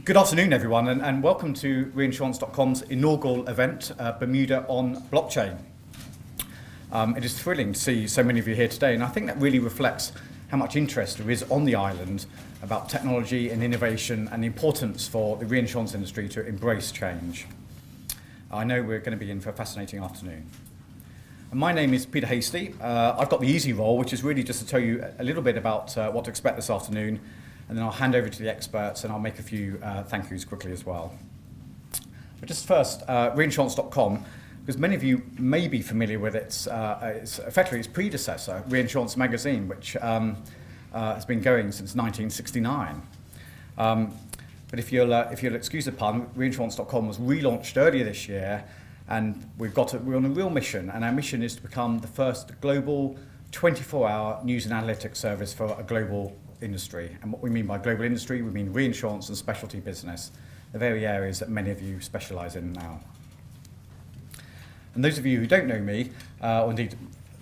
Good afternoon, everyone, and welcome to Reinsurance.com's inaugural event, Bermuda on Blockchain. It is thrilling to see so many of you here today, and I think that really reflects how much interest there is on the island about technology and innovation and the importance for the reinsurance industry to embrace change. I know we're going to be in for a fascinating afternoon. And my name is Peter Hastie. I've got the easy role, which is really just to tell you a little bit about what to expect this afternoon, and then I'll hand over to the experts and I'll make a few thank yous quickly as well. But just first, Reinsurance.com, because many of you may be familiar with it's effectively its predecessor, Reinsurance Magazine, which has been going since 1969. But if you'll excuse the pun, Reinsurance.com was relaunched earlier this year, and we're on a real mission, and our mission is to become the first global 24-hour news and analytics service for a global industry. And what we mean by global industry, we mean reinsurance and specialty business, the very areas that many of you specialise in now. And those of you who don't know me, or indeed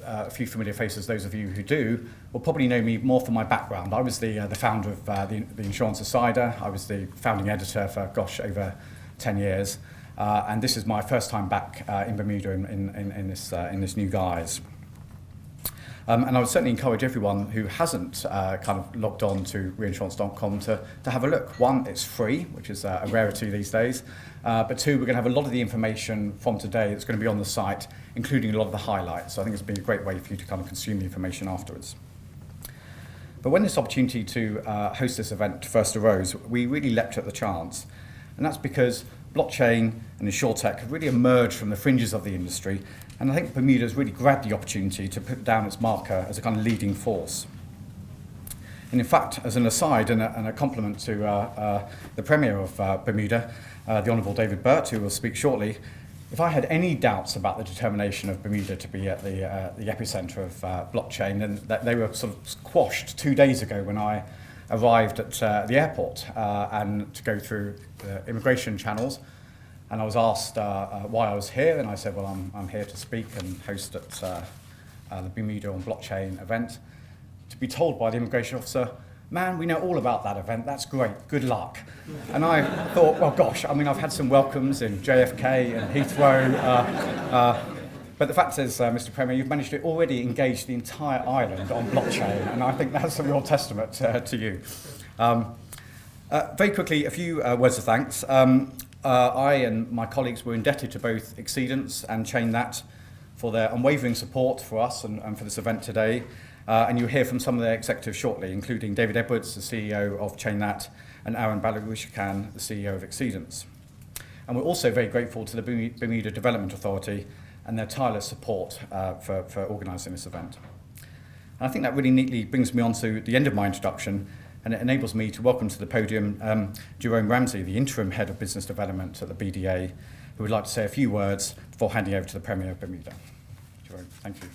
a few familiar faces, those of you who do, will probably know me more from my background. I was the founder of the Insurance Insider. I was the founding editor for, over 10 years. And this is my first time back in Bermuda in this new guise. And I would certainly encourage everyone who hasn't kind of logged on to Reinsurance.com to have a look. One, it's free, which is a rarity these days. But two, we're going to have a lot of the information from today that's going to be on the site, including a lot of the highlights. So I think it's been a great way for you to kind of consume the information afterwards. But when this opportunity to host this event first arose, we really leapt at the chance. And that's because blockchain and insurtech have really emerged from the fringes of the industry, and I think Bermuda has really grabbed the opportunity to put down its marker as a kind of leading force. And in fact, as an aside and a compliment to the Premier of Bermuda, the Honourable David Burt, who will speak shortly, if I had any doubts about the determination of Bermuda to be at the epicentre of blockchain, then they were sort of quashed 2 days ago when I arrived at the airport and to go through the immigration channels, and I was asked why I was here, and I said, well, I'm here to speak and host at the Bermuda on Blockchain event. To be told by the immigration officer, man, we know all about that event, that's great, good luck. And I thought, well, gosh, I mean, I've had some welcomes in JFK and Heathrow, but the fact is, Mr. Premier, you've managed to already engage the entire island on blockchain, and I think that's a real testament to you. Very quickly, a few words of thanks. I and my colleagues were indebted to both Exceedance and ChainThat for their unwavering support for us and for this event today. And you'll hear from some of their executives shortly, including David Edwards, the CEO of ChainThat, and Aaron Balagushkan, the CEO of Exceedance. And we're also very grateful to the Bermuda Development Authority and their tireless support for organising this event. And I think that really neatly brings me on to the end of my introduction, and it enables me to welcome to the podium Jerome Ramsey, the Interim Head of Business Development at the BDA, who would like to say a few words before handing over to the Premier of Bermuda. Jerome, thank you.